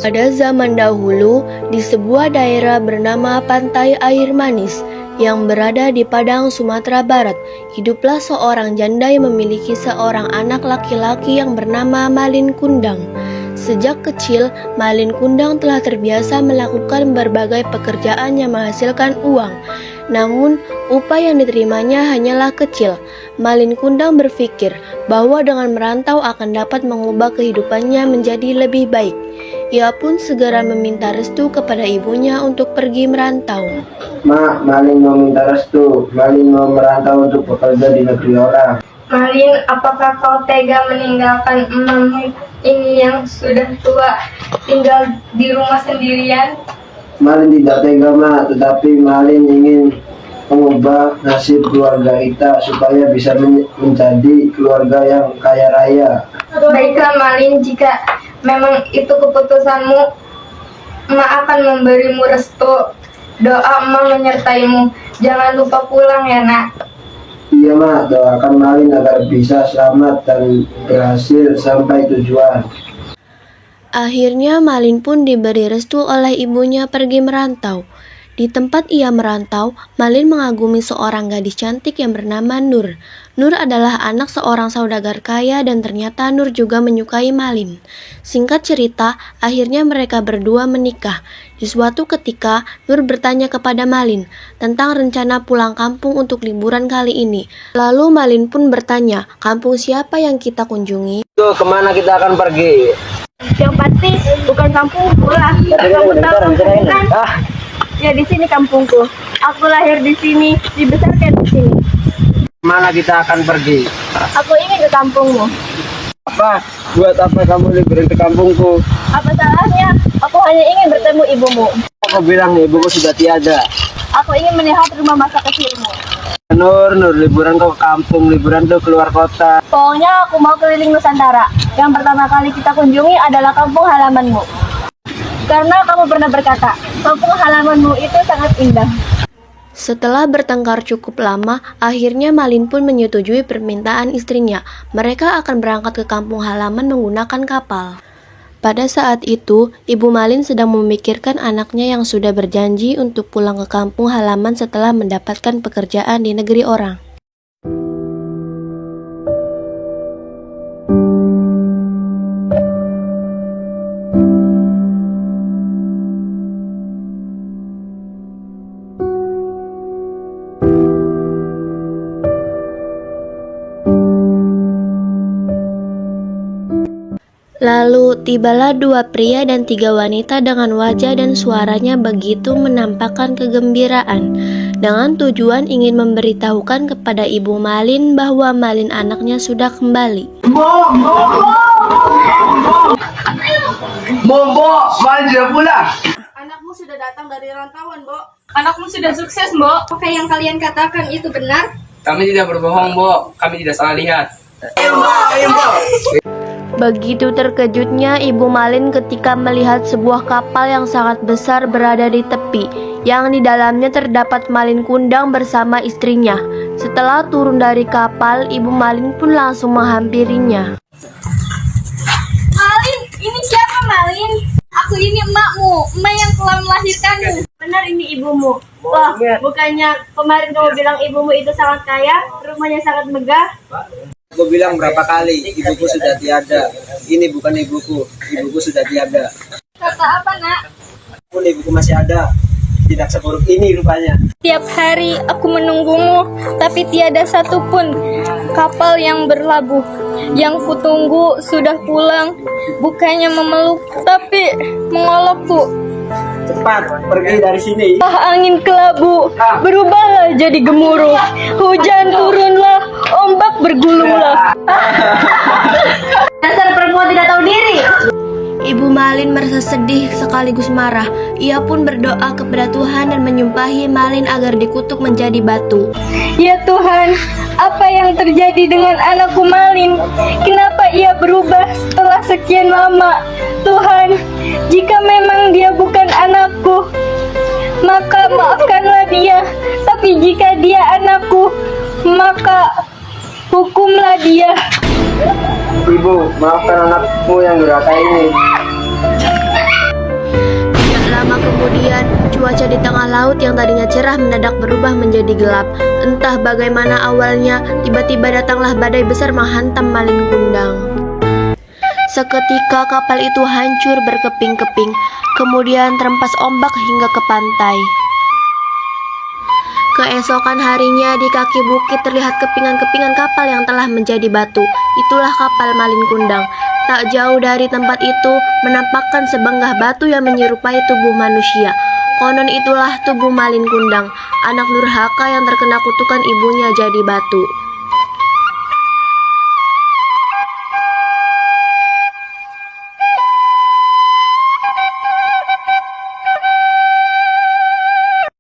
Pada zaman dahulu, di sebuah daerah bernama Pantai Air Manis yang berada di Padang, Sumatera Barat, hiduplah seorang janda yang memiliki seorang anak laki-laki yang bernama Malin Kundang. Sejak kecil, Malin Kundang telah terbiasa melakukan berbagai pekerjaan yang menghasilkan uang. Namun, upah yang diterimanya hanyalah kecil. Malin Kundang berpikir bahwa dengan merantau akan dapat mengubah kehidupannya menjadi lebih baik. Ia pun segera meminta restu kepada ibunya untuk pergi merantau. Mak, Malin mau minta restu. Malin mau merantau untuk bekerja di negeri orang. Malin, apakah kau tega meninggalkan emakmu ini yang sudah tua, tinggal di rumah sendirian? Malin tidak tega, Mak, tetapi Malin ingin mengubah nasib keluarga kita supaya bisa menjadi keluarga yang kaya raya. Baiklah Malin, jika memang itu keputusanmu, emak akan memberimu restu. Doa emak menyertaimu. Jangan lupa pulang ya nak. Iya, Mak, doakan Malin agar bisa selamat dan berhasil sampai tujuan. Akhirnya Malin pun diberi restu oleh ibunya pergi merantau. Di tempat ia merantau, Malin mengagumi seorang gadis cantik yang bernama Nur. Nur adalah anak seorang saudagar kaya dan ternyata Nur juga menyukai Malin. Singkat cerita, akhirnya mereka berdua menikah. Di suatu ketika, Nur bertanya kepada Malin tentang rencana pulang kampung untuk liburan kali ini. Lalu Malin pun bertanya, kampung siapa yang kita kunjungi? Tuh, kemana kita akan pergi? Yang pasti bukan kampungku lah. Kamu tahu kan? Ya di sini kampungku. Aku lahir di sini, dibesarkan di sini. Kemana kita akan pergi? Aku ingin ke kampungmu. Apa? Buat apa kamu liburan ke kampungku? Apa salahnya? Aku hanya ingin bertemu ibumu. Aku bilang ibuku sudah tiada. Aku ingin melihat rumah masa kecilmu. Nur, liburan ke kampung, liburan tuh keluar kota. Pokoknya aku mau keliling Nusantara. Yang pertama kali kita kunjungi adalah kampung halamanmu. Karena kamu pernah berkata, kampung halamanmu itu sangat indah. Setelah bertengkar cukup lama, akhirnya Malin pun menyetujui permintaan istrinya. Mereka akan berangkat ke kampung halaman menggunakan kapal. Pada saat itu, Ibu Malin sedang memikirkan anaknya yang sudah berjanji untuk pulang ke kampung halaman setelah mendapatkan pekerjaan di negeri orang. Lalu tibalah dua pria dan tiga wanita dengan wajah dan suaranya begitu menampakkan kegembiraan, dengan tujuan ingin memberitahukan kepada Ibu Malin bahwa Malin anaknya sudah kembali. Mombo, Malin sudah pulang. Anakmu sudah datang dari rantauan, Bo. Anakmu sudah sukses, Bo. Apakah yang kalian katakan itu benar? Kami tidak berbohong, Bo. Kami tidak salah lihat. Begitu terkejutnya Ibu Malin ketika melihat sebuah kapal yang sangat besar berada di tepi, yang di dalamnya terdapat Malin Kundang bersama istrinya. Setelah turun dari kapal, Ibu Malin pun langsung menghampirinya. Malin, ini siapa Malin? Aku ini emakmu, emak yang telah melahirkanmu. Benar ini ibumu. Wah, bukannya kemarin kamu bilang ibumu itu sangat kaya, rumahnya sangat megah? Aku bilang berapa kali, ibuku sudah tiada. Ini bukan ibuku sudah tiada. Kata apa, nak? Pun ibuku masih ada, tidak seburuk ini rupanya. Tiap hari aku menunggumu, tapi tiada satupun kapal yang berlabuh. Yang kutunggu sudah pulang, bukannya memeluk, tapi mengolokku. Cepat, pergi dari sini. Angin kelabu, berubahlah jadi gemuruh. Hujan turunlah, ombak bergulunglah. Dasar perempuan tidak tahu diri. Ibu Malin merasa sedih sekaligus marah. Ia pun berdoa kepada Tuhan dan menyumpahi Malin agar dikutuk menjadi batu. Ya Tuhan, apa yang terjadi dengan anakku Malin? Kenapa ia berubah setelah sekian lama? Tuhan, jika memang dia bukan anakku, maka maafkanlah dia. Tapi jika dia anakku, maka hukumlah dia. Ibu, maafkan anakmu yang durhaka ini. Cuaca di tengah laut yang tadinya cerah mendadak berubah menjadi gelap. Entah bagaimana awalnya, tiba-tiba datanglah badai besar menghantam Malin Kundang. Seketika kapal itu hancur berkeping-keping, kemudian terempas ombak hingga ke pantai. Keesokan harinya di kaki bukit terlihat kepingan-kepingan kapal yang telah menjadi batu. Itulah kapal Malin Kundang. Tak jauh dari tempat itu menampakkan sebenggah batu yang menyerupai tubuh manusia. Konon itulah tubuh Malin Kundang, anak durhaka yang terkena kutukan ibunya jadi batu.